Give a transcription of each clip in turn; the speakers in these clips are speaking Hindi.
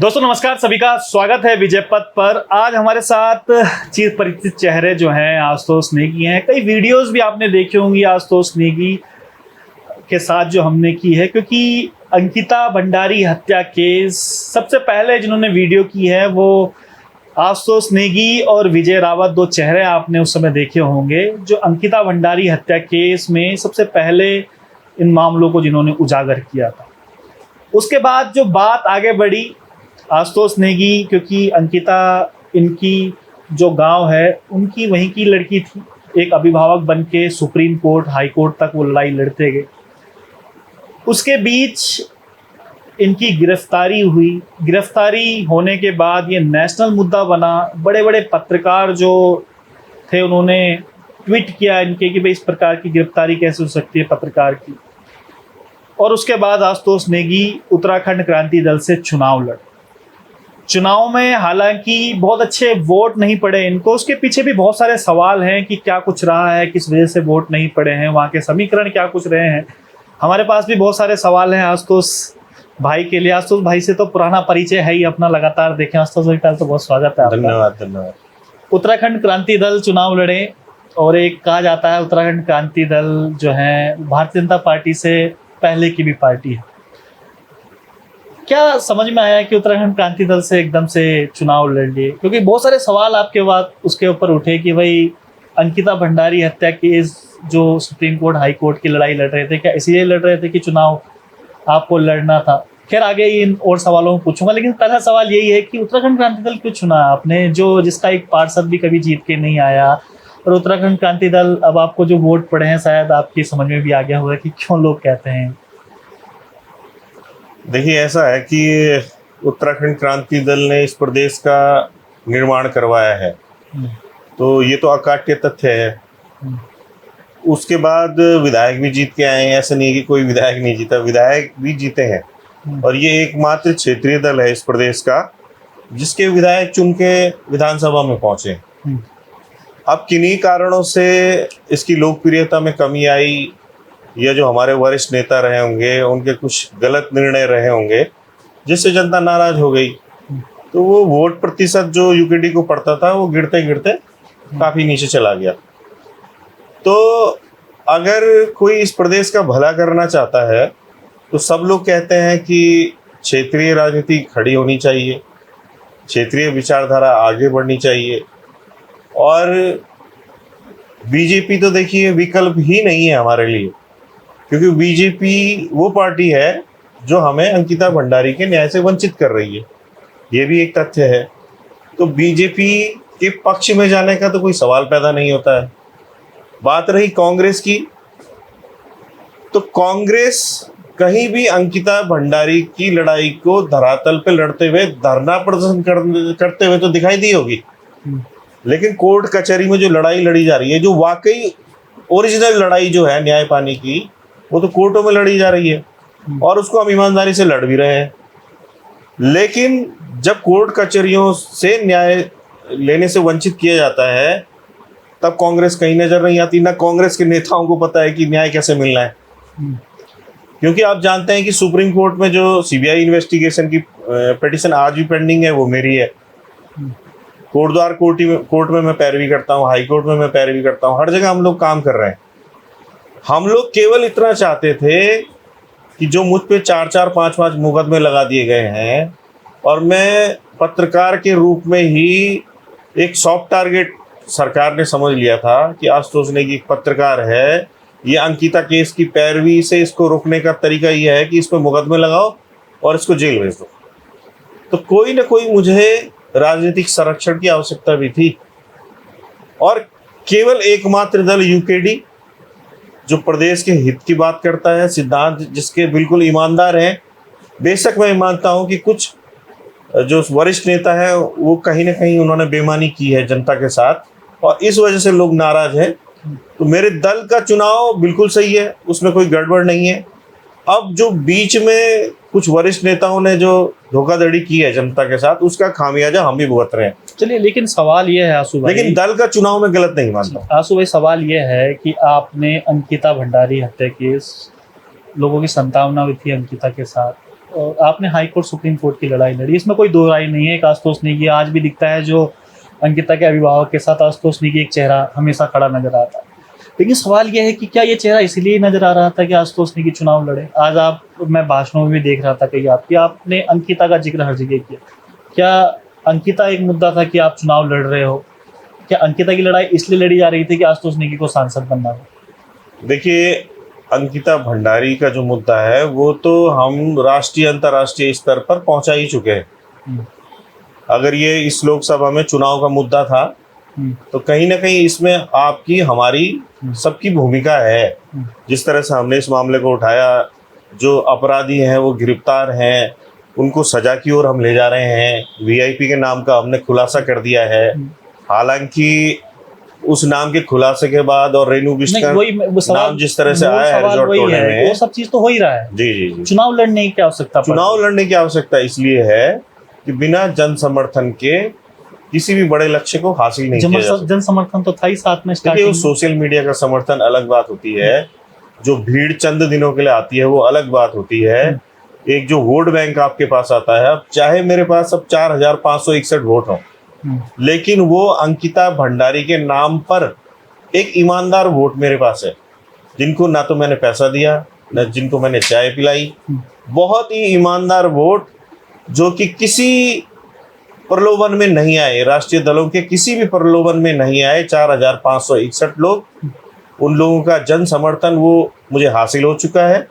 दोस्तों नमस्कार, सभी का स्वागत है विजय पथ पर। आज हमारे साथ चिर परिचित चेहरे जो हैं आशुतोष नेगी हैं। कई वीडियोस भी आपने देखी होंगी आशुतोष नेगी के साथ जो हमने की है, क्योंकि अंकिता भंडारी हत्या केस सबसे पहले जिन्होंने वीडियो की है वो आशुतोष नेगी और विजय रावत, दो चेहरे आपने उस समय देखे होंगे जो अंकिता भंडारी हत्या केस में सबसे पहले इन मामलों को जिन्होंने उजागर किया था। उसके बाद जो बात आगे बढ़ी, आशुतोष नेगी, क्योंकि अंकिता इनकी जो गांव है उनकी वहीं की लड़की थी, एक अभिभावक बन के सुप्रीम कोर्ट, हाई कोर्ट तक वो लड़ाई लड़ते गए। उसके बीच इनकी गिरफ्तारी हुई। गिरफ्तारी होने के बाद ये नेशनल मुद्दा बना। बड़े बड़े पत्रकार जो थे उन्होंने ट्वीट किया इनके कि भाई इस प्रकार की गिरफ्तारी कैसे हो सकती है पत्रकार की। और उसके बाद आशुतोष नेगी उत्तराखंड क्रांति दल से चुनाव लड़े। चुनाव में हालांकि बहुत अच्छे वोट नहीं पड़े इनको, उसके पीछे भी बहुत सारे सवाल हैं कि क्या कुछ रहा है, किस वजह से वोट नहीं पड़े हैं, वहाँ के समीकरण क्या कुछ रहे हैं। हमारे पास भी बहुत सारे सवाल हैं आशुतोष भाई के लिए। आशुतोष भाई से तो पुराना परिचय है ही अपना, लगातार देखें। आशुतोष भाई तो बहुत स्वागत है आपका। धन्यवाद। उत्तराखंड क्रांति दल चुनाव लड़े और एक कहा जाता है उत्तराखंड क्रांति दल जो है भारतीय जनता पार्टी से पहले की भी पार्टी है। क्या समझ में आया कि उत्तराखंड क्रांति दल से एकदम से चुनाव लड़ लिए? क्योंकि बहुत सारे सवाल आपके बाद उसके ऊपर उठे कि भाई अंकिता भंडारी हत्या केस जो सुप्रीम कोर्ट, हाई कोर्ट की लड़ाई लड़ रहे थे, क्या इसलिए लड़ रहे थे कि चुनाव आपको लड़ना था? खैर आगे इन और सवालों को पूछूंगा, लेकिन पहला सवाल यही है कि उत्तराखंड क्रांति दल क्यों चुना आपने, जो जिसका एक पार्षद भी कभी जीत के नहीं आया। और उत्तराखंड क्रांति दल, अब आपको जो वोट पड़े हैं शायद आपकी समझ में भी आ गया होगा कि क्यों लोग कहते हैं। देखिए, ऐसा है कि उत्तराखंड क्रांति दल ने इस प्रदेश का निर्माण करवाया है, तो ये तो अकाट्य तथ्य है। उसके बाद विधायक भी जीत के आए हैं, ऐसा नहीं है कि कोई विधायक नहीं जीता, विधायक भी जीते हैं। और ये एकमात्र क्षेत्रीय दल है इस प्रदेश का जिसके विधायक चुन के विधानसभा में पहुंचे। अब किन्हीं कारणों से इसकी लोकप्रियता में कमी आई, या जो हमारे वरिष्ठ नेता रहे होंगे उनके कुछ गलत निर्णय रहे होंगे जिससे जनता नाराज हो गई, तो वो वोट प्रतिशत जो यूकेडी को पड़ता था वो गिरते गिरते काफी नीचे चला गया। तो अगर कोई इस प्रदेश का भला करना चाहता है तो सब लोग कहते हैं कि क्षेत्रीय राजनीति खड़ी होनी चाहिए, क्षेत्रीय विचारधारा आगे बढ़नी चाहिए। और बीजेपी तो देखिए विकल्प ही नहीं है हमारे लिए, क्योंकि बीजेपी वो पार्टी है जो हमें अंकिता भंडारी के न्याय से वंचित कर रही है, ये भी एक तथ्य है। तो बीजेपी के पक्ष में जाने का तो कोई सवाल पैदा नहीं होता है। बात रही कांग्रेस की, तो कांग्रेस कहीं भी अंकिता भंडारी की लड़ाई को धरातल पे लड़ते हुए, धरना प्रदर्शन करते हुए तो दिखाई दी होगी, लेकिन कोर्ट कचहरी में जो लड़ाई लड़ी जा रही है, जो वाकई ओरिजिनल लड़ाई जो है न्याय पाने की, वो तो कोर्टों में लड़ी जा रही है और उसको हम ईमानदारी से लड़ भी रहे हैं। लेकिन जब कोर्ट कचहरियों से न्याय लेने से वंचित किया जाता है तब कांग्रेस कहीं नजर नहीं आती। ना कांग्रेस के नेताओं को पता है कि न्याय कैसे मिलना है, क्योंकि आप जानते हैं कि सुप्रीम कोर्ट में जो सीबीआई इन्वेस्टिगेशन की पिटीशन आज भी पेंडिंग है, वो मेरी है। कोटद्वार कोर्ट में मैं पैरवी करता हूँ, हाई कोर्ट में मैं पैरवी करता हूँ, हर जगह हम लोग काम कर रहे हैं। हम लोग केवल इतना चाहते थे कि जो मुझ पे 4-4, 5-5 मुकदमे लगा दिए गए हैं, और मैं पत्रकार के रूप में ही एक सॉफ्ट टारगेट सरकार ने समझ लिया था कि आशुतोष नेगी एक पत्रकार है, ये अंकिता केस की पैरवी से इसको रोकने का तरीका ये है कि इस पर मुकदमे लगाओ और इसको जेल भेज दो। तो कोई ना कोई मुझे राजनीतिक संरक्षण की आवश्यकता भी थी, और केवल एकमात्र दल यूकेडी जो प्रदेश के हित की बात करता है, सिद्धांत जिसके बिल्कुल ईमानदार हैं। बेशक मैं मानता हूं कि कुछ जो वरिष्ठ नेता है वो कहीं ना कहीं उन्होंने बेईमानी की है जनता के साथ, और इस वजह से लोग नाराज हैं। तो मेरे दल का चुनाव बिल्कुल सही है, उसमें कोई गड़बड़ नहीं है। अब जो बीच में कुछ वरिष्ठ नेताओं ने जो धोखाधड़ी की है जनता के साथ, उसका खामियाजा हम भी भुगत रहे हैं। चलिए, लेकिन सवाल ये है आशु भाई, लेकिन दल का चुनाव में गलत नहीं मानता। आशु भाई, सवाल ये है कि आपने अंकिता भंडारी हत्या केस, लोगों की संतावना भी थी अंकिता के साथ, आपने हाई कोर्ट सुप्रीम कोर्ट की लड़ाई लड़ी, इसमें कोई दो राय नहीं है कि आशुतोष नेगी आज भी दिखता है जो अंकिता के अभिभावक के साथ आशुतोष नेगी एक चेहरा हमेशा खड़ा नजर आता है। लेकिन सवाल यह है कि क्या ये चेहरा इसलिए नजर आ रहा था कि आशुतोष नेगी चुनाव लड़े? आज आप, मैं भाषणों में भी देख रहा था कई आपकी, आपने अंकिता का जिक्र हर जगह किया। क्या अंकिता एक मुद्दा था कि आप चुनाव लड़ रहे हो? क्या अंकिता की लड़ाई इसलिए लड़ी जा रही थी कि आशुतोष नेगी को सांसद बनना था? देखिए, अंकिता भंडारी का जो मुद्दा है वो तो हम राष्ट्रीय अंतर्राष्ट्रीय स्तर पर पहुंचा ही चुके हैं। अगर ये इस लोकसभा में चुनाव का मुद्दा था तो कहीं ना कहीं इसमें आपकी हमारी सबकी भूमिका है। जिस तरह से हमने इस मामले को उठाया, जो अपराधी हैं वो गिरफ्तार हैं, उनको सजा की ओर हम ले जा रहे हैं। वीआईपी के नाम का हमने खुलासा कर दिया है। हालांकि उस नाम के खुलासे के बाद और रेणु बिष्ट का नाम जिस तरह से आया है रिजॉर्ट तोड़ने में, वो सब चीज तो हो ही रहा है। जी जी जी, चुनाव लड़ने की क्या आवश्यकता? चुनाव लड़ने की आवश्यकता इसलिए है कि बिना जन समर्थन के किसी भी बड़े लक्ष्य को हासिल नहीं किया जा सकता। जन समर्थन तो था ही साथ में देखिए, वो सोशल मीडिया का समर्थन अलग बात होती है, जो भीड़ चंद दिनों के लिए आती है वो अलग बात होती है। एक जो वोट बैंक आपके पास आता है, अब चाहे मेरे पास अब 4561 वोट हो, लेकिन वो अंकिता भंडारी के नाम पर एक ईमानदार वोट मेरे पास है, जिनको ना तो मैंने पैसा दिया, न जिनको मैंने चाय पिलाई। बहुत ही ईमानदार वोट जो कि किसी प्रलोभन में नहीं आए, राष्ट्रीय दलों के किसी भी प्रलोभन में नहीं आए। 4561 लोग, उन लोगों का जन समर्थन वो मुझे हासिल हो चुका है।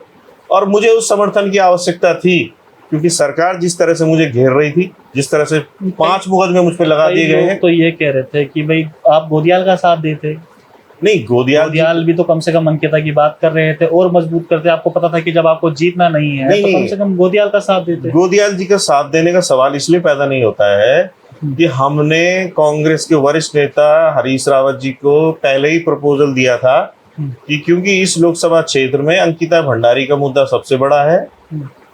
और मुझे उस समर्थन की आवश्यकता थी क्योंकि सरकार जिस तरह से मुझे घेर रही थी, जिस तरह से 5 मुकदमे मुझ पर लगा दिए गए हैं। तो ये कह रहे थे कि भाई आप गोदियाल का साथ देते। नहीं, गोदियाल भी तो कम से कम अंकिता की बात कर रहे थे और मजबूत करते। आपको पता था कि जब आपको जीतना नहीं है तो कम से कम गोदियाल का साथ देते। गोदियाल जी का साथ देने का सवाल इसलिए पैदा नहीं होता है कि हमने कांग्रेस के वरिष्ठ नेता हरीश रावत जी को पहले ही प्रपोजल दिया था कि क्योंकि इस लोकसभा क्षेत्र में अंकिता भंडारी का मुद्दा सबसे बड़ा है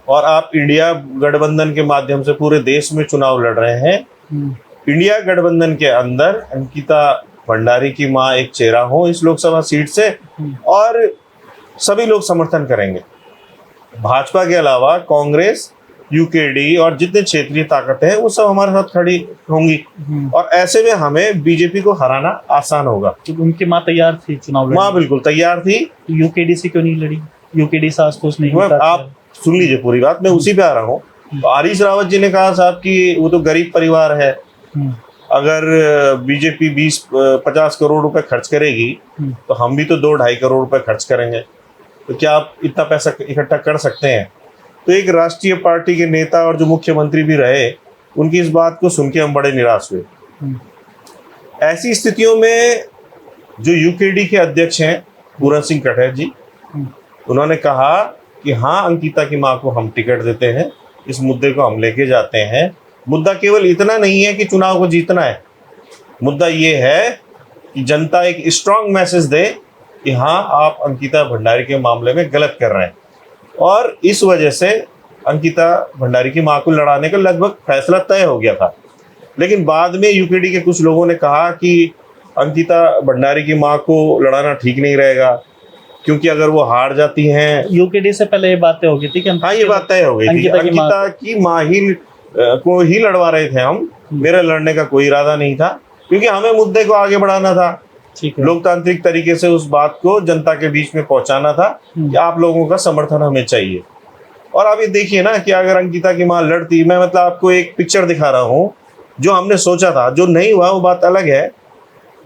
और आप इंडिया गठबंधन के माध्यम से पूरे देश में चुनाव लड़ रहे हैं। इंडिया गठबंधन के अंदर अंकिता भंडारी की मां एक चेहरा हो इस लोकसभा सीट से और सभी लोग समर्थन करेंगे। भाजपा के अलावा कांग्रेस, यूकेडी और जितने क्षेत्रीय ताकतें हैं वो सब हमारे साथ खड़ी होंगी और ऐसे में हमें बीजेपी को हराना आसान होगा। तो उनकी मां तैयार थी चुनाव लड़ने? मां बिल्कुल तैयार थी। यूकेडी से क्यों नहीं लड़ी? यूकेडी से आशुतोष नहीं? आप सुन लीजिए पूरी बात, मैं उसी पे आ रहा हूँ। तो हरीश रावत जी ने कहा साहब कि वो तो गरीब परिवार है, अगर बीजेपी 20-50 करोड़ रुपए खर्च करेगी तो हम भी तो 2-2.5 करोड़ रुपए खर्च करेंगे, तो क्या आप इतना पैसा इकट्ठा कर सकते हैं? तो एक राष्ट्रीय पार्टी के नेता और जो मुख्यमंत्री भी रहे, उनकी इस बात को सुन के हम बड़े निराश हुए। ऐसी स्थितियों में जो यूकेडी के अध्यक्ष हैं पूरन सिंह कटहर जी, उन्होंने कहा कि हाँ, अंकिता की मां को हम टिकट देते हैं, इस मुद्दे को हम लेके जाते हैं। मुद्दा केवल इतना नहीं है कि चुनाव को जीतना है, मुद्दा ये है कि जनता एक स्ट्रांग मैसेज दे कि हाँ, आप अंकिता भंडारी के मामले में गलत कर रहे हैं। और इस वजह से अंकिता भंडारी की मां को लड़ाने का लगभग फैसला तय हो गया था। लेकिन बाद में यूकेडी के कुछ लोगों ने कहा कि अंकिता भंडारी की मां को लड़ाना ठीक नहीं रहेगा, क्योंकि अगर वो हार जाती हैं। यूकेडी से पहले ये बातें हो गई थी कि हाँ, ये बात तय हो गई थी। अंकिता की मां ही को ही लड़वा रहे थे हम। मेरा लड़ने का कोई इरादा नहीं था, क्योंकि हमें मुद्दे को आगे बढ़ाना था, लोकतांत्रिक तरीके से उस बात को जनता के बीच में पहुंचाना था कि आप लोगों का समर्थन हमें चाहिए। और आप ये देखिए ना कि अगर अंकिता की मां लड़ती, मैं मतलब आपको एक पिक्चर दिखा रहा हूँ, जो हमने सोचा था, जो नहीं हुआ वो बात अलग है।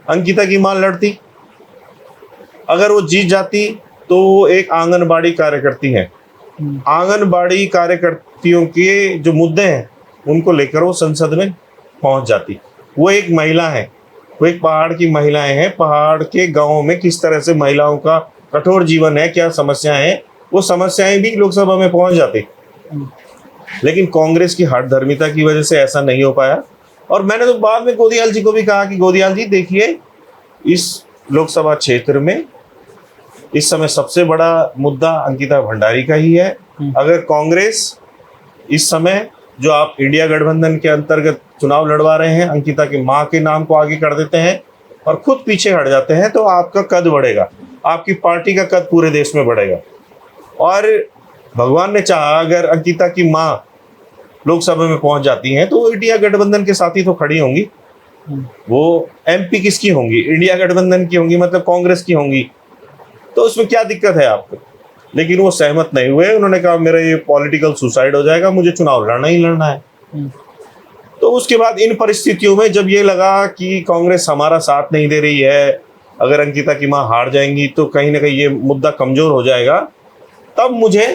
अंकिता की मां लड़ती, अगर वो जीत जाती तो वो एक आंगनबाड़ी कार्यकर्ती है। आंगनबाड़ी कार्यकर्तियों के जो मुद्दे हैं उनको लेकर वो संसद में पहुंच जाती। वो एक महिला है, वो एक पहाड़ की महिलाएं हैं। पहाड़ के गांवों में किस तरह से महिलाओं का कठोर जीवन है, क्या समस्याएं हैं, वो समस्याएं भी लोकसभा में पहुंच जाती। लेकिन कांग्रेस की हठधर्मिता की वजह से ऐसा नहीं हो पाया। और मैंने तो बाद में गोदियाल जी को भी कहा कि गोदियाल जी देखिए, इस लोकसभा क्षेत्र में इस समय सबसे बड़ा मुद्दा अंकिता भंडारी का ही है। अगर कांग्रेस इस समय जो आप इंडिया गठबंधन के अंतर्गत चुनाव लड़वा रहे हैं, अंकिता की मां के नाम को आगे कर देते हैं और खुद पीछे हट जाते हैं, तो आपका कद बढ़ेगा, आपकी पार्टी का कद पूरे देश में बढ़ेगा। और भगवान ने चाहा अगर अंकिता की माँ लोकसभा में पहुंच जाती हैं तो वो इंडिया गठबंधन के साथ ही तो खड़ी होंगी। वो एमपी किसकी होंगी? इंडिया गठबंधन की होंगी, मतलब कांग्रेस की होंगी। तो उसमें क्या दिक्कत है आपको? लेकिन वो सहमत नहीं हुए। उन्होंने कहा मेरा ये पॉलिटिकल सुसाइड हो जाएगा, मुझे चुनाव लड़ना ही लड़ना है। तो उसके बाद इन परिस्थितियों में जब ये लगा कि कांग्रेस हमारा साथ नहीं दे रही है, अगर अंकिता की मां हार जाएंगी तो कहीं ना कहीं ये मुद्दा कमजोर हो जाएगा, तब मुझे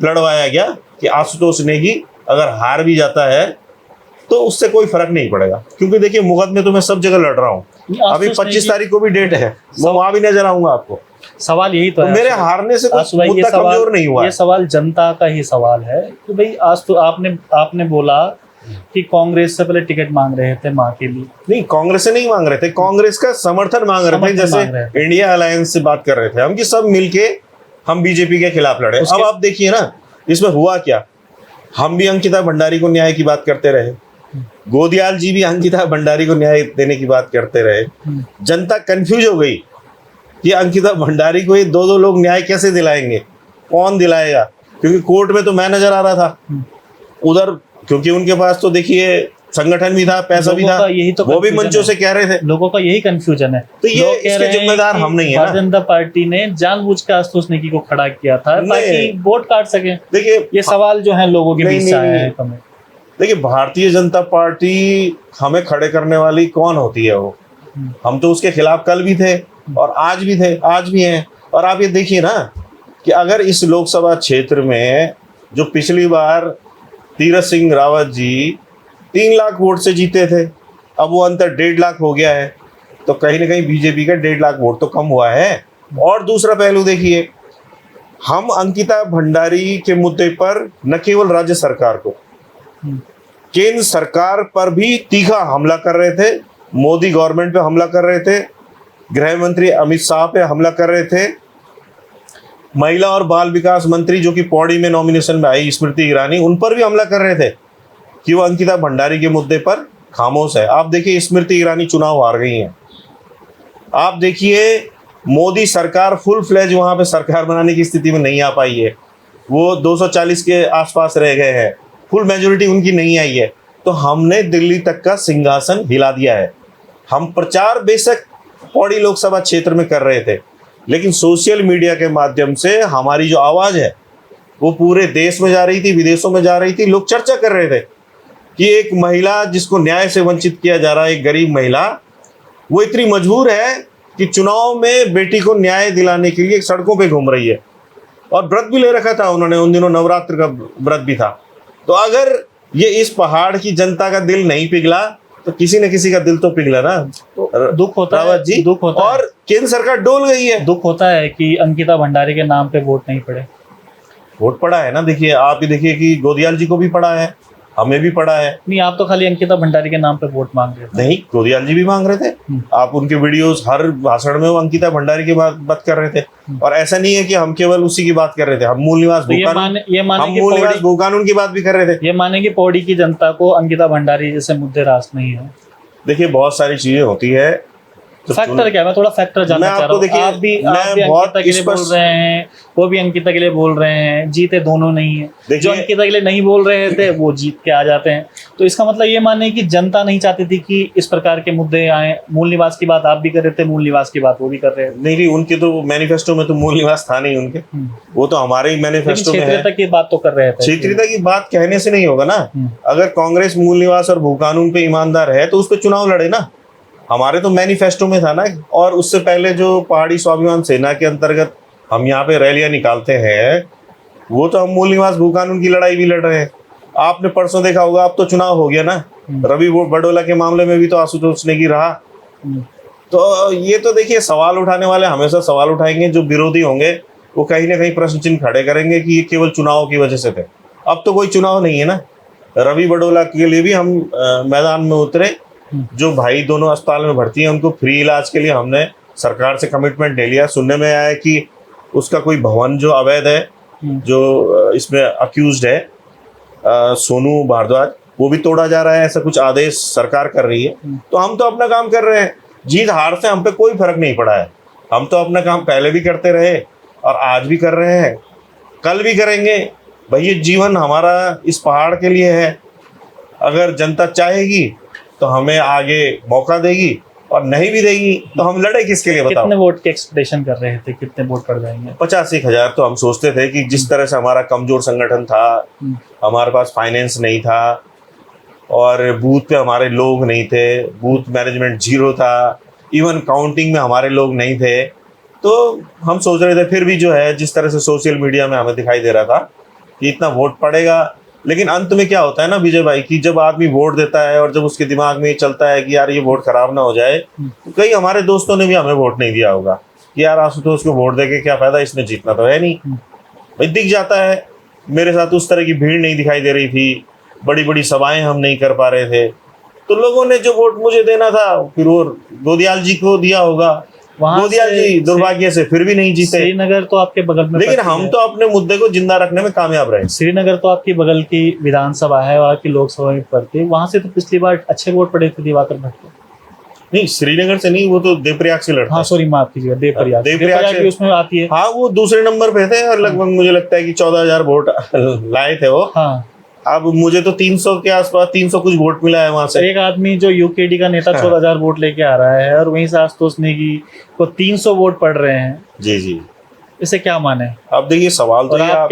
लड़वाया गया कि आशुतोष नेगी अगर हार भी जाता है तो उससे कोई फर्क नहीं पड़ेगा, क्योंकि देखिए मुकदमे तो मैं सब जगह लड़ रहा हूँ। अभी 25 तारीख को भी डेट है, मैं वहां भी नजर आऊंगा आपको। सवाल यही तो है, मेरे हारने से कोई मुद्दा कमजोर नहीं हुआ। ये सवाल जनता का ही सवाल है कि भाई आज तो आपने बोला कि कांग्रेस से पहले टिकट मांग रहे थे मां के लिए। नहीं, कांग्रेस से नहीं मांग रहे थे, कांग्रेस का समर्थन मांग रहे थे। जैसे इंडिया अलायंस से बात कर रहे थे हम कि सब मिलके हम बीजेपी के खिलाफ लड़े। अब आप देखिए ना इसमें हुआ क्या। हम भी अंकिता भंडारी को न्याय की बात करते रहे, गोदियाल जी भी अंकिता भंडारी को न्याय देने की बात करते रहे। जनता कंफ्यूज हो गई कि अंकिता भंडारी को ये दो लोग न्याय कैसे दिलाएंगे, कौन दिलाएगा? क्योंकि कोर्ट में तो मैं नजर आ रहा था उधर, क्योंकि उनके पास तो देखिए संगठन भी था, पैसा भी था, यही तो वो भी मंचों से कह रहे थे। लोगों का यही कंफ्यूजन है। तो ये इसके जिम्मेदार हम नहीं है ना। भारतीय जनता पार्टी ने जानबूझ कर आशुतोष नेगी को खड़ा किया था ताकि वोट काट सके। देखिए ये सवाल जो है लोगों के बीच से आया है। देखिए भारतीय जनता पार्टी हमें खड़े करने वाली कौन होती है? वो हम तो उसके खिलाफ कल भी थे और आज भी थे, आज भी हैं। और आप ये देखिए ना कि अगर इस लोकसभा क्षेत्र में जो पिछली बार तीरथ सिंह रावत जी 3 लाख वोट से जीते थे, अब वो अंतर 1.5 लाख हो गया है, तो कहीं ना कहीं बीजेपी का 1.5 लाख वोट तो कम हुआ है। और दूसरा पहलू देखिए, हम अंकिता भंडारी के मुद्दे पर न केवल राज्य सरकार को, केंद्र सरकार पर भी तीखा हमला कर रहे थे, मोदी गवर्नमेंट पे हमला कर रहे थे, गृह मंत्री अमित शाह पे हमला कर रहे थे, महिला और बाल विकास मंत्री जो कि पौड़ी में नॉमिनेशन में आई स्मृति ईरानी, उन पर भी हमला कर रहे थे कि वो अंकिता भंडारी के मुद्दे पर खामोश है। आप देखिए स्मृति ईरानी चुनाव हार गई हैं। आप देखिए मोदी सरकार फुल फ्लेज वहां पे सरकार बनाने की स्थिति में नहीं आ पाई है, वो 240 के आसपास रह गए हैं, फुल मेजोरिटी उनकी नहीं आई है। तो हमने दिल्ली तक का सिंहासन हिला दिया है। हम प्रचार बेशक पौड़ी लोकसभा क्षेत्र में कर रहे थे, लेकिन सोशल मीडिया के माध्यम से हमारी जो आवाज है वो पूरे देश में जा रही थी, विदेशों में जा रही थी। लोग चर्चा कर रहे थे कि एक महिला जिसको न्याय से वंचित किया जा रहा है, एक गरीब महिला, वो इतनी मजबूर है कि चुनाव में बेटी को न्याय दिलाने के लिए सड़कों पे घूम रही है। और व्रत भी ले रखा था उन्होंने, उन दिनों नवरात्र का व्रत भी था। तो अगर ये इस पहाड़ की जनता का दिल नहीं पिघला तो किसी न किसी का दिल तो पिघला ना। तो दुख होता है जी, दुख होता और केंद्र सरकार डोल गई है। दुख होता है कि अंकिता भंडारी के नाम पे वोट नहीं पड़े। वोट पड़ा है ना, देखिए आप ही देखिए कि गोदियाल जी को भी पड़ा है, हमें भी पड़ा है। नहीं, आप तो खाली अंकिता भंडारी के नाम पे वोट मांग रहे थे। नहीं, गोदियाल जी भी मांग रहे थे। आप उनके वीडियोस हर भाषण में वो अंकिता भंडारी की बात कर रहे थे। और ऐसा नहीं है कि हम केवल उसी की बात कर रहे थे, हम मूल निवास भूकानून की बात भी कर रहे थे। ये माने कि पौड़ी की जनता को अंकिता भंडारी जैसे मुद्दे रास नहीं है। देखिए बहुत सारी चीजें होती है। तो फैक्टर क्या, मैं थोड़ा फैक्टर जानना चाह रहा हूँ। आप भी अंकिता के लिए बोल रहे हैं, वो भी अंकिता के लिए बोल रहे हैं, जीते दोनों नहीं है। जो अंकिता के लिए नहीं बोल रहे थे वो जीत के आ जाते हैं। तो इसका मतलब ये माने कि जनता नहीं चाहती थी कि इस प्रकार के मुद्दे आए। मूल निवास की बात आप भी कर रहे थे, मूल निवास की बात वो भी कर रहे थे। नहीं, उनके तो मैनिफेस्टो में तो मूल निवास था नहीं उनके, वो तो हमारे ही मैनिफेस्टो में है। क्षेत्रीयता की बात तो कर रहे थे। क्षेत्रीयता की बात कहने से नहीं होगा ना। अगर कांग्रेस मूल निवास और भूकानून पे ईमानदार है तो उस पर चुनाव लड़े ना। हमारे तो मैनिफेस्टो में था ना। और उससे पहले जो पहाड़ी स्वाभिमान सेना के अंतर्गत हम यहाँ पे रैलियां निकालते हैं, वो तो हम मूल निवास भूकानून की लड़ाई भी लड़ रहे हैं। आपने परसों देखा होगा, अब तो चुनाव हो गया ना, रवि बडोला के मामले में भी तो आशुतोष नेगी रहा। तो ये तो देखिए सवाल उठाने वाले हमेशा सवाल उठाएंगे, जो विरोधी होंगे वो कहीं ना कहीं प्रश्न चिन्ह खड़े करेंगे कि ये केवल चुनाव की वजह से थे। अब तो कोई चुनाव नहीं है ना। रवि बडोला के लिए भी हम मैदान में उतरे। जो भाई दोनों अस्पताल में भर्ती हैं उनको फ्री इलाज के लिए हमने सरकार से कमिटमेंट ले लिया। सुनने में आया है कि उसका कोई भवन जो अवैध है, जो इसमें अक्यूज्ड है सोनू भारद्वाज, वो भी तोड़ा जा रहा है। ऐसा कुछ आदेश सरकार कर रही है। तो हम तो अपना काम कर रहे हैं। जीत हार से हम पे कोई फर्क नहीं पड़ा है। हम तो अपना काम पहले भी करते रहे और आज भी कर रहे हैं। कल भी करेंगे भाई। ये जीवन हमारा इस पहाड़ के लिए है। अगर जनता चाहेगी तो हमें आगे मौका देगी, और नहीं भी देगी तो हम लड़े किसके लिए बताओ। कितने वोट के एक्सपेक्टेशन कर रहे थे, कितने वोट पड़ जाएंगे? 50,000 तो हम सोचते थे कि जिस तरह से हमारा कमजोर संगठन था, हमारे पास फाइनेंस नहीं था, और बूथ पे हमारे लोग नहीं थे, बूथ मैनेजमेंट जीरो था, इवन काउंटिंग में हमारे लोग नहीं थे, तो हम सोच रहे थे। फिर भी जो है जिस तरह से सोशल मीडिया में हमें दिखाई दे रहा था कि इतना वोट पड़ेगा, लेकिन अंत में क्या होता है ना विजय भाई, कि जब आदमी वोट देता है और जब उसके दिमाग में ये चलता है कि यार ये वोट खराब ना हो जाए, तो कई हमारे दोस्तों ने भी हमें वोट नहीं दिया होगा कि यार आशुतोष को वोट देके क्या फायदा, इसने जीतना तो है नहीं। भाई दिख जाता है। मेरे साथ उस तरह की भीड़ नहीं दिखाई दे रही थी, बड़ी बड़ी सभाएं हम नहीं कर पा रहे थे, तो लोगों ने जो वोट मुझे देना था फिर वो गोदियाल जी को दिया होगा। गोदियाल जी दुर्भाग्य से फिर भी नहीं जीते। श्रीनगर तो आपके बगल में, लेकिन हम तो अपने मुद्दे को जिंदा रखने में कामयाब रहे। श्रीनगर तो आपकी बगल की विधानसभा है और आपकी लोकसभा में पड़ती है, वहां से तो पिछली बार अच्छे वोट पड़े थे दिवाकर भट्ट को। नहीं, श्रीनगर से नहीं, वो तो देवप्रयाग से लड़ता। हाँ सॉरी, माफ कीजिएगा, देवप्रयाग से उसमें आती है। हाँ, वो दूसरे नंबर पे थे और लगभग मुझे लगता है कि 14,000 वोट लाए थे वो। हाँ, अब मुझे तो 300 के आसपास, 300 कुछ वोट मिला है वहां से। एक आदमी जो यूकेडी का नेता 14,000 वोट लेके आ रहा है, और वहीं से आशुतोष नेगी को 300 वोट पड़ रहे हैं। जी जी, इसे क्या माने? अब देखिए सवाल तो आप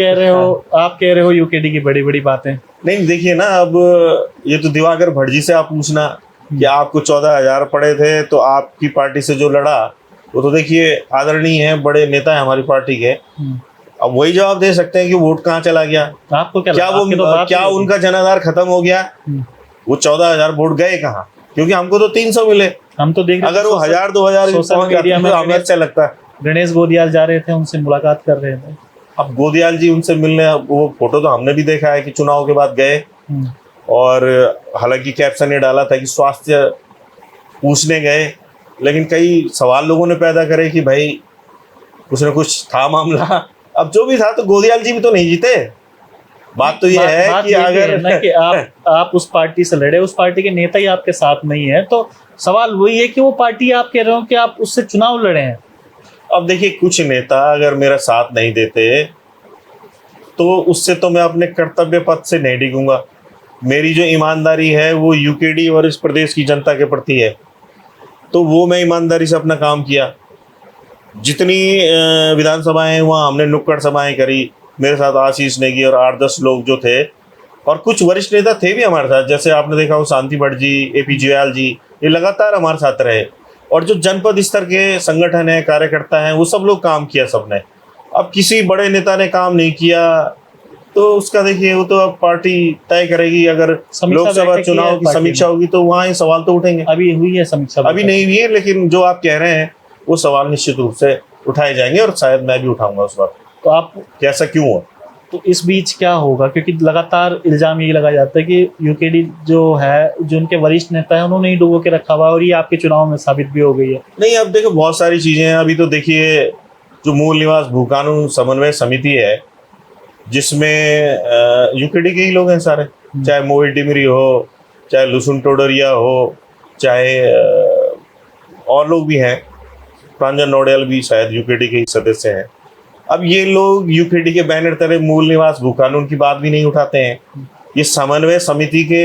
कह रहे हो यूकेडी की बड़ी बड़ी बातें। नहीं देखिए ना, अब ये तो दिवाकर भट्ट जी से आप पूछना कि आपको 14,000 पड़े थे तो आपकी पार्टी से जो लड़ा वो तो देखिए आदरणीय है, बड़े नेता है हमारी पार्टी के। अब वही जवाब दे सकते हैं कि वोट कहाँ चला गया। आपको क्या वो क्या उनका जनाधार खत्म हो गया? वो 14,000 वोट गए कहाँ? क्योंकि हमको तो 300 मिले। हम तो देख रहे, अगर वो 1,000 2,000 पहुंच जाते तो हमें अच्छा लगता। गणेश गोदियाल जा रहे थे, उनसे मुलाकात कर रहे थे। अब गोदियाल जी उनसे मिलने, वो फोटो तो हमने भी देखा है कि चुनाव के बाद गए, और हालांकि कैप्शन ने डाला था कि स्वास्थ्य पूछने गए, लेकिन कई सवाल लोगों ने पैदा करे कि भाई कुछ न कुछ था मामला। अब जो भी था, तो गोदियाल जी भी तो नहीं जीते। बात तो ये है कि अगर ना कि आप उस पार्टी से लड़े, उस पार्टी के नेता ही आपके साथ नहीं है, तो सवाल वही है कि वो पार्टी आप कह रहे हो कि आप उससे चुनाव लड़े हैं। अब देखिए, कुछ नेता अगर मेरा साथ नहीं देते तो उससे तो मैं अपने कर्तव्य पथ से नहीं डिगूंगा। मेरी जो ईमानदारी है वो यूकेडी और इस प्रदेश की जनता के प्रति है, तो वो मैं ईमानदारी से अपना काम किया। जितनी विधानसभाएं हैं वहाँ हमने नुक्कड़ सभाएं करी। मेरे साथ आशीष नेगी और 8-10 लोग जो थे, और कुछ वरिष्ठ नेता थे भी हमारे साथ, जैसे आपने देखा वो शांति भट्ट जी, AP जयाल जी, ये लगातार हमारे साथ रहे। और जो जनपद स्तर के संगठन है, कार्यकर्ता हैं, वो सब लोग काम किया सबने। अब किसी बड़े नेता ने काम नहीं किया तो उसका देखिए वो तो अब पार्टी तय करेगी। अगर लोकसभा चुनाव की समीक्षा होगी तो वहाँ ये सवाल तो उठेंगे। अभी हुई है समीक्षा? अभी नहीं हुई है, लेकिन जो आप कह रहे हैं वो सवाल निश्चित रूप से उठाए जाएंगे, और शायद मैं भी उठाऊंगा उस वक्त। तो आप कैसा क्यों हो? तो इस बीच क्या होगा? क्योंकि लगातार इल्जाम ये लगाया जाता है कि यूकेडी जो है, जो उनके वरिष्ठ नेता है, उन्होंने ही डुबो के रखा हुआ, और ये आपके चुनाव में साबित भी हो गई है। नहीं, अब देखो बहुत सारी चीजें हैं। अभी तो देखिए जो मूल निवास भू कानून समन्वय समिति है, जिसमें यूकेडी के ही लोग हैं सारे, चाहे मोहित डिमरी हो, चाहे लुसुन टोडरिया हो, चाहे और लोग भी हैं, प्रांजल नोडियाल भी शायद यूकेडी के ही सदस्य हैं। अब ये लोग यूकेडी के बैनर तले मूल निवास भू कानून की बात भी नहीं उठाते हैं। ये समन्वय समिति के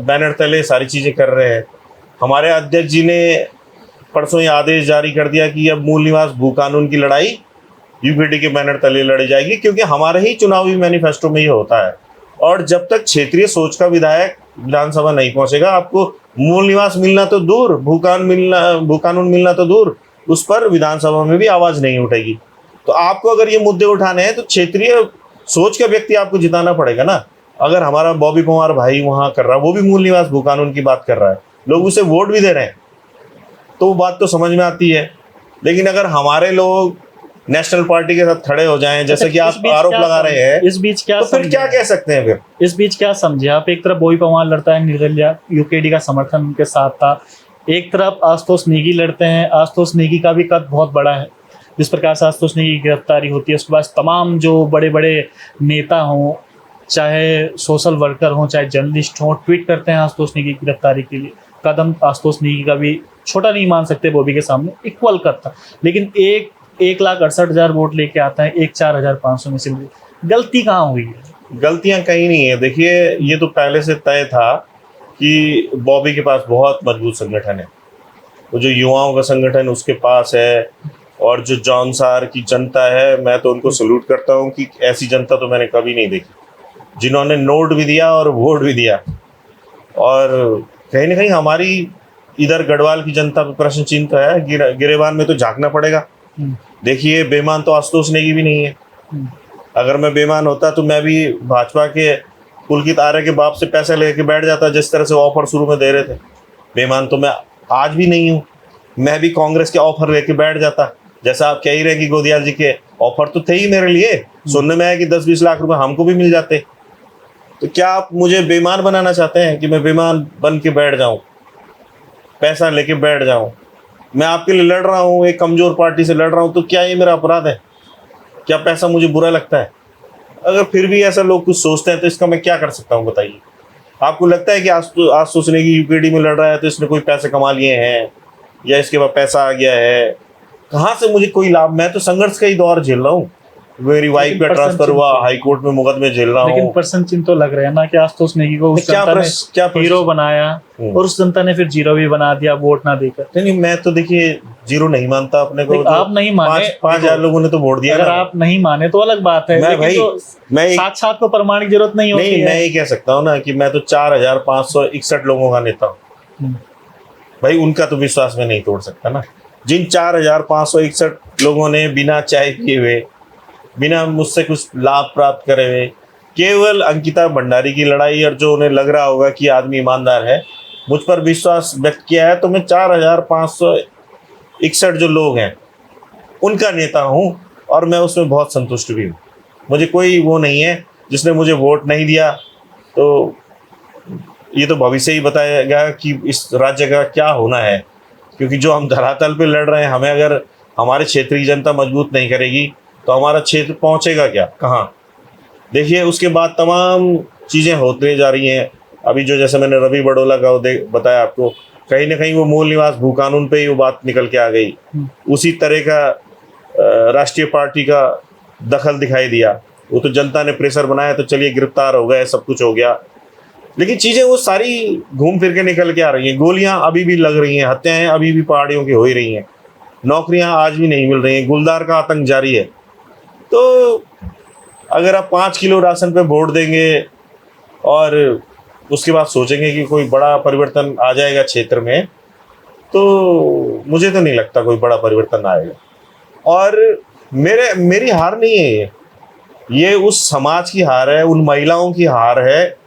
बैनर तले सारी चीजें कर रहे हैं। हमारे अध्यक्ष जी ने परसों ये आदेश जारी कर दिया कि अब मूल निवास भू कानून की लड़ाई यूकेडी के बैनर तले लड़ी जाएगी, क्योंकि हमारे ही चुनावी मैनिफेस्टो में ये होता है। और जब तक क्षेत्रीय सोच का विधायक विधानसभा नहीं पहुंचेगा, आपको मूल निवास मिलना तो दूर, भू कानून मिलना तो दूर, उस पर विधानसभा में भी आवाज नहीं उठेगी। तो आपको अगर ये मुद्दे उठाने हैं तो क्षेत्रीय सोच का व्यक्ति आपको जिताना पड़ेगा ना। अगर हमारा बॉबी कुमार भाई वहां कर रहा है, वो भी मूल निवास भू कानून की बात कर रहा है, लोग उसे वोट भी दे रहे हैं, तो वो बात तो समझ में आती है। लेकिन अगर हमारे लोग नेशनल पार्टी के साथ खड़े हो जाएं, जैसे कि आप आरोप लगा रहे हैं, इस बीच क्या तो फिर क्या कह सकते हैं? फिर इस बीच क्या समझे आप? एक तरफ बॉबी पवार लड़ता है निर्दलीय, यूकेडी का समर्थन उनके साथ था। एक तरफ आशुतोष नेगी लड़ते हैं। आशुतोष नेगी का भी कद बहुत बड़ा है। जिस प्रकार से आशुतोष नेगी की गिरफ्तारी होती है, उसके बाद तमाम जो बड़े बड़े नेता हों, चाहे सोशल वर्कर हों, चाहे जर्नलिस्ट हों, ट्वीट करते हैं आशुतोष नेगी की गिरफ्तारी के लिए। कदम आशुतोष नेगी का भी छोटा नहीं मान सकते बॉबी के सामने, इक्वल कद था। लेकिन एक 1,68,000 वोट लेके आता है, एक 4,500 में से। गलती कहाँ हुई है? गलतियां कहीं नहीं है। देखिए, ये तो पहले से तय था कि बॉबी के पास बहुत मजबूत संगठन है, वो जो युवाओं का संगठन उसके पास है, और जो जौनसार की जनता है, मैं तो उनको सल्यूट करता हूँ कि ऐसी जनता तो मैंने कभी नहीं देखी, जिन्होंने नोट भी दिया और वोट भी दिया। और कहीं ना कहीं हमारी इधर गढ़वाल की जनता पे प्रश्न चिन्ह तो है, गिरेबान में तो झांकना पड़ेगा। देखिए, बेईमान तो आशुतोष नेगी भी नहीं है। अगर मैं बेईमान होता तो मैं भी भाजपा के पुलकित आर्य के बाप से पैसे लेके बैठ जाता, जिस तरह से ऑफर शुरू में दे रहे थे। बेईमान तो मैं आज भी नहीं हूँ, मैं भी कांग्रेस के ऑफर लेके बैठ जाता। जैसा आप कह ही रहे कि गोदियाल जी के ऑफर तो थे ही मेरे लिए, सुनने में आया कि 10-20 लाख रुपए हमको भी मिल जाते। तो क्या आप मुझे बेईमान बनाना चाहते हैं कि मैं बेईमान बन के बैठ जाऊं, पैसा लेके बैठ जाऊं? मैं आपके लिए लड़ रहा हूं, एक कमजोर पार्टी से लड़ रहा हूं, तो क्या ये मेरा अपराध है? क्या पैसा मुझे बुरा लगता है? अगर फिर भी ऐसा लोग कुछ सोचते हैं तो इसका मैं क्या कर सकता हूं, बताइए। आपको लगता है कि आज सोचने की यूपीडी में लड़ रहा है तो इसने कोई पैसे कमा लिए हैं, या इसके बाद पैसा आ गया है? कहाँ से मुझे कोई लाभ? मैं तो संघर्ष का ही दौर झेल रहा हूँ। मेरी वाइफ का ट्रांसफर हुआ, हाई कोर्ट में मुकदमे झेल रहा हूँ। लेकिन प्रश्न चिन्ह तो लग रहे हैं ना कि आशुतोष नेगी को उस जनता ने हीरो बनाया और उस जनता ने फिर जीरो भी बना दिया वोट ना देकर। नहीं, मैं तो देखिए जीरो नहीं मानता अपने को। आप नहीं माने, 5,000 लोगों ने तो वोट दिया। अगर आप नहीं माने तो अलग बात है, मैं साथ को प्रमाणिक जरूरत नहीं होती है। मैं ये कह सकता हूँ ना कि मैं तो 4,561 लोगों का नेता हूँ। भाई, उनका तो विश्वास में नहीं तोड़ सकता ना। जिन 4,561 लोगों ने बिना चाय पिए हुए, बिना मुझसे कुछ लाभ प्राप्त करे हुए, केवल अंकिता भंडारी की लड़ाई, और जो उन्हें लग रहा होगा कि आदमी ईमानदार है, मुझ पर विश्वास व्यक्त किया है, तो मैं 4,561 जो लोग हैं उनका नेता हूं, और मैं उसमें बहुत संतुष्ट भी हूं। मुझे कोई वो नहीं है जिसने मुझे वोट नहीं दिया। तो ये तो भविष्य ही बताएगा कि इस राज्य का क्या होना है, क्योंकि जो हम धरातल पे लड़ रहे हैं, हमें अगर हमारे क्षेत्र की जनता मजबूत नहीं करेगी तो हमारा क्षेत्र पहुंचेगा क्या, कहाँ? देखिए, उसके बाद तमाम चीज़ें होते जा रही हैं। अभी जो, जैसे मैंने रवि बड़ोला का बताया आपको, कहीं ना कहीं वो मूल निवास भू कानून पे ही वो बात निकल के आ गई। उसी तरह का राष्ट्रीय पार्टी का दखल दिखाई दिया। वो तो जनता ने प्रेशर बनाया तो चलिए गिरफ्तार हो गए, सब कुछ हो गया, लेकिन चीज़ें वो सारी घूम फिर के निकल के आ रही हैं। गोलियां अभी भी लग रही हैं, हत्याएं अभी भी पहाड़ियों की हो ही रही हैं, नौकरियां आज भी नहीं मिल रही हैं, गुलदार का आतंक जारी है। तो अगर आप 5 किलो राशन पे वोट देंगे और उसके बाद सोचेंगे कि कोई बड़ा परिवर्तन आ जाएगा क्षेत्र में, तो मुझे तो नहीं लगता कोई बड़ा परिवर्तन आएगा। और मेरी हार नहीं है ये उस समाज की हार है, उन महिलाओं की हार है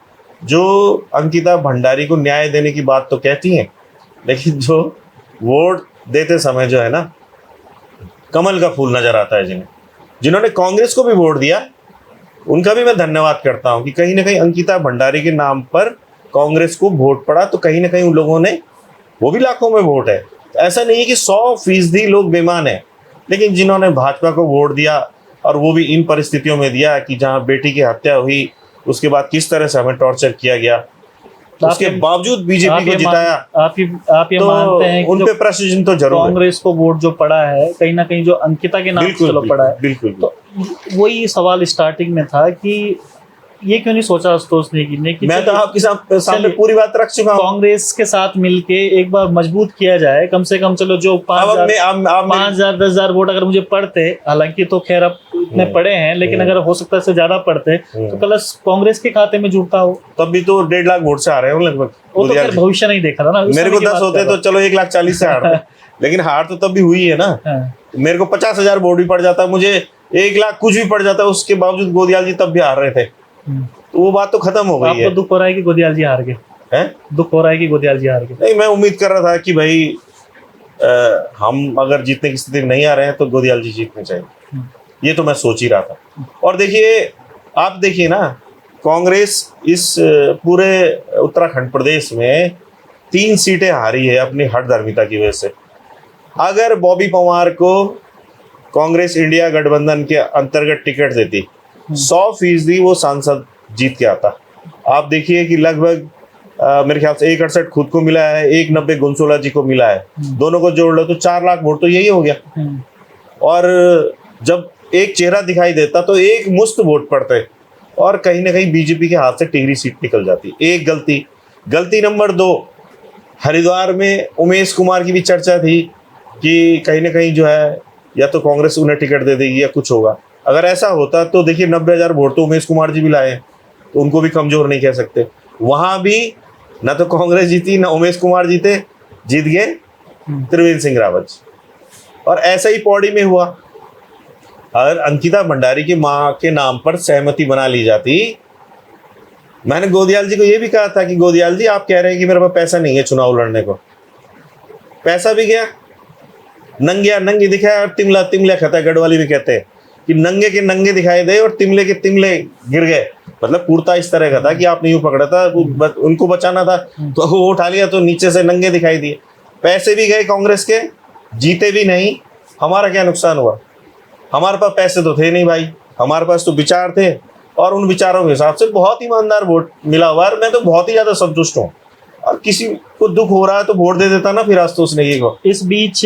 जो अंकिता भंडारी को न्याय देने की बात तो कहती हैं, लेकिन जो वोट देते समय जो है ना, कमल का फूल नजर आता है। जिन्होंने कांग्रेस को भी वोट दिया, उनका भी मैं धन्यवाद करता हूं कि कहीं ना कहीं अंकिता भंडारी के नाम पर कांग्रेस को वोट पड़ा, तो कहीं ना कहीं उन लोगों ने, वो भी लाखों में वोट है, ऐसा नहीं है कि 100% लोग बेईमान हैं, लेकिन जिन्होंने भाजपा को वोट दिया, और वो भी इन परिस्थितियों में दिया कि जहां बेटी की हत्या हुई, उसके बाद किस तरह से हमें टॉर्चर किया गया, उसके बावजूद बीजेपी को जिताया। आप ये तो मानते हैं कि उन पे प्रश्न चिन्ह तो जरूर कांग्रेस को वोट जो पड़ा है, कहीं ना कहीं जो अंकिता के नाम से चलो पड़ा है? बिल्कुल। तो वही सवाल स्टार्टिंग में था कि ये क्यों नहीं सोचा आशुतोष नेगी ने कि मैं तो आपके सामने पूरी बात रख चुका हूँ। कांग्रेस के साथ मिलके एक बार मजबूत किया जाए, कम से कम। चलो, जो 5,000 10,000 वोट अगर मुझे पड़ते, हालांकि तो खैर अब इतने पड़े हैं, लेकिन अगर हो सकता है इससे ज्यादा पड़ते तो कल कांग्रेस के खाते में जुड़ता हो। तब भी तो 1.5 लाख वोट से आ रहे हो लगभग। वो तो खैर भविष्य नहीं देखा था ना, मेरे को 10 होते तो चलो 1,40,000 से हारते, लेकिन हार तो तब भी हुई है ना। मेरे को 50,000 वोट भी पड़ जाता, मुझे 1 लाख कुछ भी पड़ जाता, उसके बावजूद गोदियाल जी तब भी हार रहे थे। तो वो बात तो खत्म हो गई है। आपको दुख हो रहा है कि गोदियाल जी हार गए? दुख हो रहा है कि गोदियाल जी हार गए? नहीं, मैं उम्मीद कर रहा था कि भाई हम अगर जीतने की स्थिति में नहीं आ रहे हैं तो गोदियाल जी जीतने चाहिए, ये तो मैं सोच ही रहा था। और देखिए, आप देखिए ना, कांग्रेस इस पूरे उत्तराखंड प्रदेश में 3 सीटें हारी है अपनी हठधर्मिता की वजह से। अगर बॉबी पंवार को कांग्रेस इंडिया गठबंधन के अंतर्गत टिकट देती, 100% वो सांसद जीत के आता। आप देखिए कि लगभग मेरे ख्याल से 168 खुद को मिला है, 190 गुनसोला जी को मिला है, दोनों को जोड़ लो तो 4 लाख वोट तो यही हो गया। और जब एक चेहरा दिखाई देता तो एक मुश्त वोट पड़ते और कहीं ना कहीं बीजेपी के हाथ से टिहरी सीट निकल जाती। एक गलती नंबर 2, हरिद्वार में उमेश कुमार की भी चर्चा थी कि कहीं ना कहीं जो है या तो कांग्रेस उन्हें टिकट दे देगी या कुछ होगा। अगर ऐसा होता तो देखिए 90,000 वोट तो उमेश कुमार जी भी लाए, तो उनको भी कमजोर नहीं कह सकते। वहां भी ना तो कांग्रेस जीती ना उमेश कुमार जीते, जीत गए त्रिवेंद्र सिंह रावत। और ऐसा ही पौड़ी में हुआ। अगर अंकिता भंडारी की मां के नाम पर सहमति बना ली जाती, मैंने गोदियाल जी को यह भी कहा था कि गोदियाल जी आप कह रहे हैं कि मेरे पास पैसा नहीं है चुनाव लड़ने को, पैसा भी गया, नंगी दिखाया और तिमला तिमला खाता। गढ़वाली भी कहते हैं कि नंगे के नंगे दिखाई दे और तिमले के तिमले गिर गए। मतलब कुर्ता इस तरह का था कि आपने यूं पकड़ा था, उनको बचाना था तो वो उठा लिया तो नीचे से नंगे दिखाई दिए। पैसे भी गए कांग्रेस के, जीते भी नहीं। हमारा क्या नुकसान हुआ? हमारे पास पैसे तो थे नहीं भाई, हमारे पास तो विचार थे और उन विचारों के हिसाब से बहुत ईमानदार वोट मिला हुआ है। मैं तो बहुत ही ज्यादा संतुष्ट हूँ। और किसी को दुख हो रहा है तो वोट दे देता ना फिर आशुतोष नेगी को। इस बीच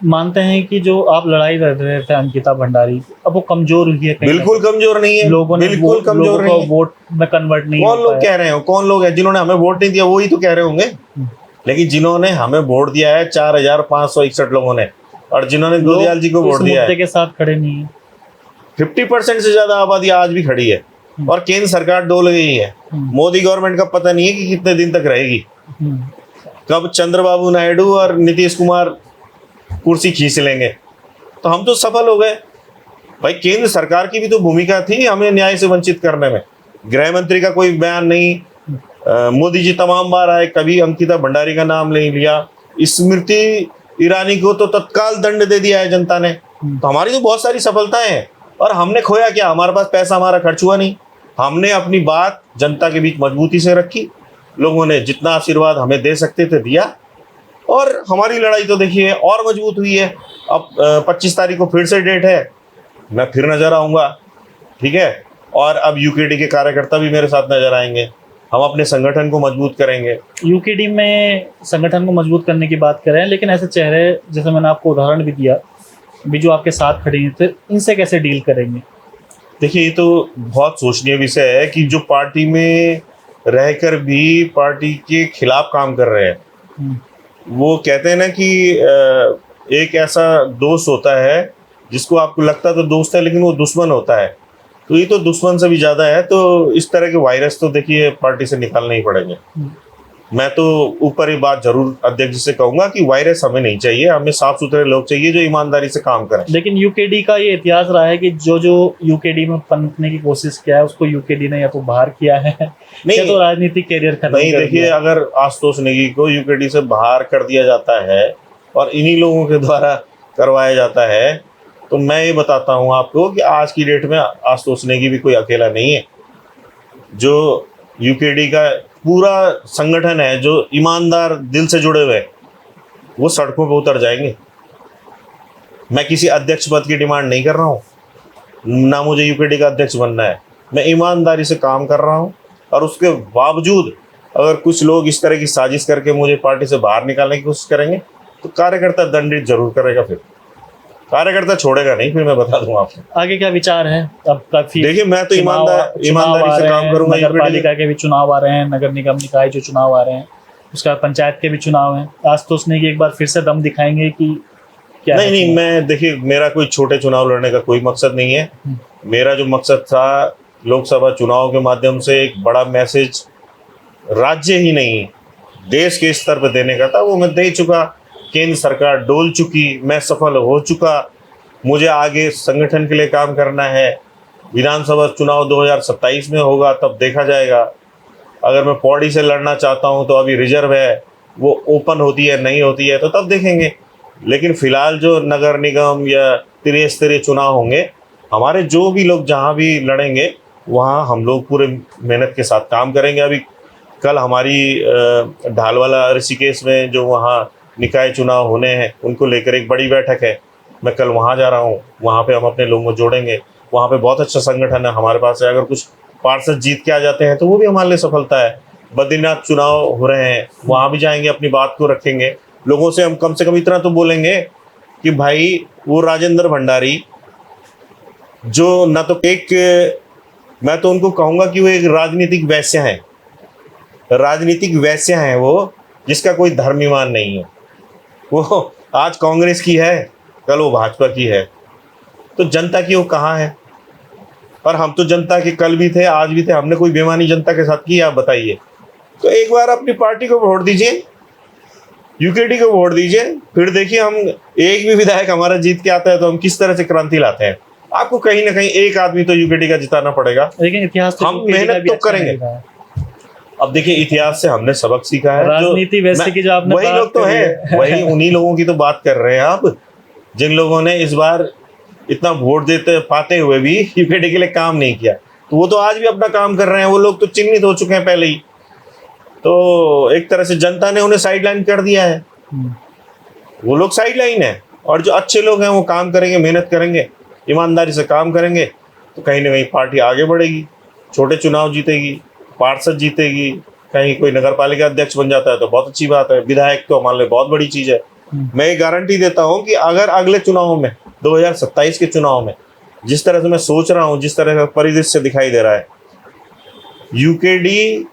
मानते हैं कि जो आप लड़ाई लड़ रहे थे अंकिता भंडारी, अब वो कमजोर हुई है? बिल्कुल कमजोर नहीं है, लोगों ने बिल्कुल कमजोर नहीं है। वोट में कन्वर्ट नहीं। कौन लोग कह रहे हो, कौन लोग हैं जिन्होंने हमें वोट नहीं दिया? वही तो कह रहे होंगे। लेकिन जिन्होंने हमें वोट दिया है 4,561 लोगों ने, और जिन्होंने गोदियाल जी को वोट दिया है के साथ खड़े नहीं है। 50% से ज्यादा आबादी आज भी खड़ी है और केंद्र सरकार डोल गई है। मोदी गवर्नमेंट का पता नहीं है कि कितने दिन तक रहेगी, कब चंद्रबाबू नायडू और नीतीश कुमार कुर्सी खींच लेंगे। तो हम तो सफल हो गए भाई। केंद्र सरकार की भी तो भूमिका थी हमें न्याय से वंचित करने में। गृह मंत्री का कोई बयान नहीं, मोदी जी तमाम बार आए, कभी अंकिता भंडारी का नाम नहीं लिया। स्मृति ईरानी को तो तत्काल दंड दे दिया है जनता ने। तो हमारी तो बहुत सारी सफलताएं हैं। और हमने खोया क्या? हमारे पास पैसा हमारा खर्च हुआ नहीं। हमने अपनी बात जनता के बीच मजबूती से रखी, लोगों ने जितना आशीर्वाद हमें दे सकते थे दिया, और हमारी लड़ाई तो देखिए और मजबूत हुई है। अब 25 तारीख को फिर से डेट है, मैं फिर नजर आऊँगा, ठीक है। और अब यूकेडी के कार्यकर्ता भी मेरे साथ नजर आएंगे। हम अपने संगठन को मजबूत करेंगे। यूकेडी में संगठन को मजबूत करने की बात कर रहे हैं, लेकिन ऐसे चेहरे जैसे मैंने आपको उदाहरण भी दिया भी जो आपके साथ खड़े हैं, तो इनसे कैसे डील करेंगे? देखिए ये तो बहुत सोचनीय विषय है कि जो पार्टी में रहकर भी पार्टी के खिलाफ काम कर रहे हैं, वो कहते हैं ना कि एक ऐसा दोस्त होता है जिसको आपको लगता तो दोस्त है लेकिन वो दुश्मन होता है। तो ये तो दुश्मन से भी ज्यादा है। तो इस तरह के वायरस तो देखिए पार्टी से निकालने ही पड़ेंगे। मैं तो ऊपर ही बात जरूर अध्यक्ष जी से कहूंगा कि वायरस हमें नहीं चाहिए, हमें साफ सुथरे लोग चाहिए जो ईमानदारी से काम करें। लेकिन यूकेडी का ये इतिहास रहा है कि जो जो यूकेडी में पनपने की कोशिश किया है उसको यूकेडी ने या तो बाहर किया है नहीं, या तो राजनीतिक कैरियर खत्म नहीं। देखिए अगर आशुतोष नेगी को यूकेडी से बाहर कर दिया जाता है और इन्हीं लोगों के द्वारा करवाया जाता है, तो मैं ये बताता हूँ आपको कि आज की डेट में आशुतोष नेगी भी कोई अकेला नहीं है। जो यूकेडी का पूरा संगठन है, जो ईमानदार दिल से जुड़े हुए, वो सड़कों पर उतर जाएंगे। मैं किसी अध्यक्ष पद की डिमांड नहीं कर रहा हूँ, ना मुझे यूकेडी का अध्यक्ष बनना है। मैं ईमानदारी से काम कर रहा हूँ और उसके बावजूद अगर कुछ लोग इस तरह की साजिश करके मुझे पार्टी से बाहर निकालने की कोशिश करेंगे तो कार्यकर्ता दंडित जरूर करेगा। फिर कार्यकर्ता छोड़ेगा नहीं, फिर मैं बता दूंगा आपको। आगे क्या विचार है? अब काफी देखिए मैं तो ईमानदारी से काम करूंगा। नगर पालिका के भी चुनाव आ रहे हैं, नगर निगम निकाय जो चुनाव आ रहे हैं, उसका पंचायत के भी चुनाव हैं। आशुतोष नेगी एक बार फिर से दम दिखाएंगे कि क्या? नहीं, मैं देखिए मेरा कोई छोटे चुनाव लड़ने का कोई मकसद नहीं है। मेरा जो मकसद था लोकसभा चुनाव के माध्यम से एक बड़ा मैसेज राज्य ही नहीं देश के स्तर पर देने का था, वो मैं दे चुका। केंद्र सरकार डोल चुकी, मैं सफल हो चुका। मुझे आगे संगठन के लिए काम करना है। विधानसभा चुनाव 2027 में होगा, तब देखा जाएगा। अगर मैं पौड़ी से लड़ना चाहता हूं तो अभी रिजर्व है, वो ओपन होती है नहीं होती है तो तब देखेंगे। लेकिन फिलहाल जो नगर निगम या त्रिस्तरीय चुनाव होंगे, हमारे जो भी लोग जहां भी लड़ेंगे वहां हम लोग पूरे मेहनत के साथ काम करेंगे। अभी कल हमारी ढालवाला ऋषिकेश में जो वहाँ निकाय चुनाव होने हैं उनको लेकर एक बड़ी बैठक है। मैं कल वहाँ जा रहा हूँ, वहाँ पे हम अपने लोगों को जोड़ेंगे। वहाँ पे बहुत अच्छा संगठन है हमारे पास है। अगर कुछ पार्षद जीत के आ जाते हैं तो वो भी हमारे लिए सफलता है। बद्रीनाथ चुनाव हो रहे हैं, वहाँ भी जाएंगे, अपनी बात को रखेंगे। लोगों से हम कम इतना तो बोलेंगे कि भाई वो राजेंद्र भंडारी जो ना तो मैं तो उनको कहूंगा कि वो एक राजनीतिक वैश्य है, राजनीतिक वैश्य है वो, जिसका कोई धर्म ईमान नहीं है। वो आज कांग्रेस की है, कल वो भाजपा की है, तो जनता की वो कहाँ है? और हम तो जनता के कल भी थे, आज भी थे, हमने कोई बेईमानी जनता के साथ की? आप बताइए। तो एक बार अपनी पार्टी को वोट दीजिए, यूकेडी को वोट दीजिए, फिर देखिए हम एक भी विधायक हमारा जीत के आता है तो हम किस तरह से क्रांति लाते हैं। आपको कहीं ना कहीं एक आदमी तो यूकेडी का जिताना पड़ेगा, लेकिन इतिहास हम मेहनत तो करेंगे। अब देखिए इतिहास से हमने सबक सीखा है। राजनीति वैसे की जो आपने वही लोग तो हैं, वही उन्हीं लोगों की तो बात कर रहे हैं आप, जिन लोगों ने इस बार इतना वोट पाते हुए भी यूकेडी के लिए काम नहीं किया। तो वो तो आज भी अपना काम कर रहे हैं, वो लोग तो चिन्हित हो चुके हैं पहले ही। तो एक तरह से जनता ने उन्हें साइडलाइन कर दिया है, वो लोग साइडलाइन है। और जो अच्छे लोग हैं वो काम करेंगे, मेहनत करेंगे, ईमानदारी से काम करेंगे, तो कहीं ना कहीं पार्टी आगे बढ़ेगी, छोटे चुनाव जीतेगी, पार्षद जीतेगी, कहीं कोई नगर पालिका अध्यक्ष बन जाता है तो बहुत अच्छी बात है, विधायक तो हमारे लिए बहुत बड़ी चीज है। मैं ये गारंटी देता हूं कि अगर अगले चुनाव में 2027 के चुनाव में जिस तरह से मैं सोच रहा हूं, जिस तरह का परिदृश्य दिखाई दे रहा है, यूकेडी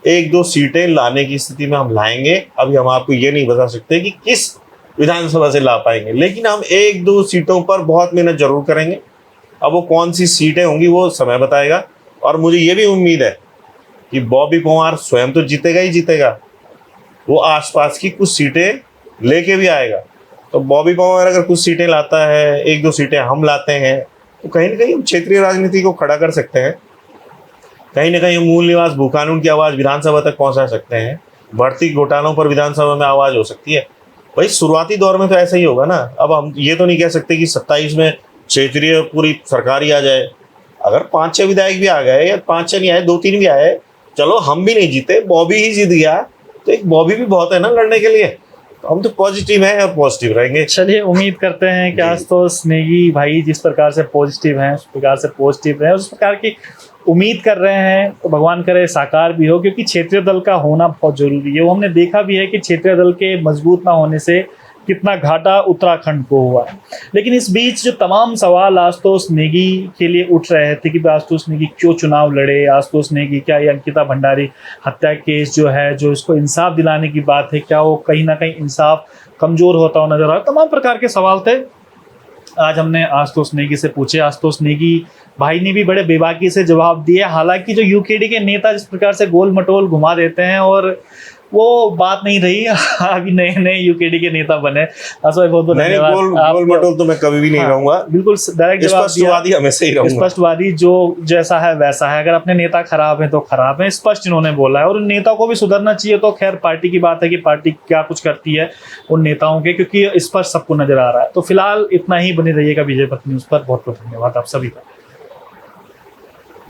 1-2 सीटें लाने की स्थिति में हम लाएंगे। अभी हम आपको ये नहीं बता सकते कि किस विधानसभा से ला पाएंगे, लेकिन हम 1-2 सीटों पर बहुत मेहनत जरूर करेंगे। अब वो कौन सी सीटें होंगी वो समय बताएगा। और मुझे ये भी उम्मीद है कि बॉबी पंवार स्वयं तो जीतेगा ही जीतेगा, वो आसपास की कुछ सीटें लेके भी आएगा। तो बॉबी पंवार अगर कुछ सीटें लाता है, 1-2 सीटें हम लाते हैं, तो कहीं ना कहीं हम क्षेत्रीय राजनीति को खड़ा कर सकते हैं। कहीं ना कहीं मूल निवास भू कानून की आवाज़ विधानसभा तक पहुंचा सकते हैं। भर्ती घोटालों पर विधानसभा में आवाज़ हो सकती है। भाई शुरुआती दौर में तो ऐसा ही होगा ना। अब हम ये तो नहीं कह सकते कि 27 में क्षेत्रीय पूरी सरकार ही आ जाए। अगर 5-6 विधायक भी आ गए, या 5-6 नहीं आए, 2-3 भी आए, चलो हम भी नहीं जीते, बॉबी ही जीत गया, तो एक बॉबी भी बहुत है ना लड़ने के लिए। तो हम तो पॉजिटिव हैं और पॉजिटिव रहेंगे। चलिए उम्मीद करते हैं कि आशुतोष नेगी भाई जिस प्रकार से पॉजिटिव हैं उस प्रकार से पॉजिटिव रहे, उस प्रकार की उम्मीद कर रहे हैं, तो भगवान करे साकार भी हो, क्योंकि क्षेत्रीय दल का होना बहुत जरूरी है। वो हमने देखा भी है कि क्षेत्रीय दल के मजबूत ना होने से कितना घाटा उत्तराखंड को हुआ है। लेकिन इस बीच जो तमाम सवाल आशुतोष नेगी के लिए उठ रहे थे कि आशुतोष नेगी क्यों चुनाव लड़े, आशुतोष नेगी क्या ये अंकिता भंडारी हत्या केस जो है, जो इसको इंसाफ दिलाने की बात है, क्या वो कहीं ना कहीं इंसाफ कमजोर होता हुआ नजर आ रहा, तमाम प्रकार के सवाल थे। आज हमने आशुतोष नेगी से पूछे, आशुतोष नेगी भाई ने भी बड़े बेबाकी से जवाब दिए। हालांकि जो यूकेडी के नेता जिस प्रकार से गोल मटोल घुमा देते हैं, और वो बात नहीं रही। अभी नए नए यूकेडी के नेता बने। बहुत बहुत धन्यवाद। गोल मटोल तो मैं कभी भी नहीं रहूंगा, बिल्कुल डायरेक्ट जवाब दिया। स्पष्टवादी हमेशा ही रहूंगा। स्पष्टवादी जो जैसा है वैसा है। अगर अपने नेता खराब है तो खराब है, स्पष्ट इन्होंने बोला है। और उन नेता को भी सुधरना चाहिए। तो खैर पार्टी की बात है कि पार्टी क्या कुछ करती है उन नेताओं के, क्योंकि स्पष्ट सबको नजर आ रहा है। तो फिलहाल इतना ही, बने रहिएगा विजय पथ न्यूज पर। बहुत बहुत धन्यवाद आप सभी का।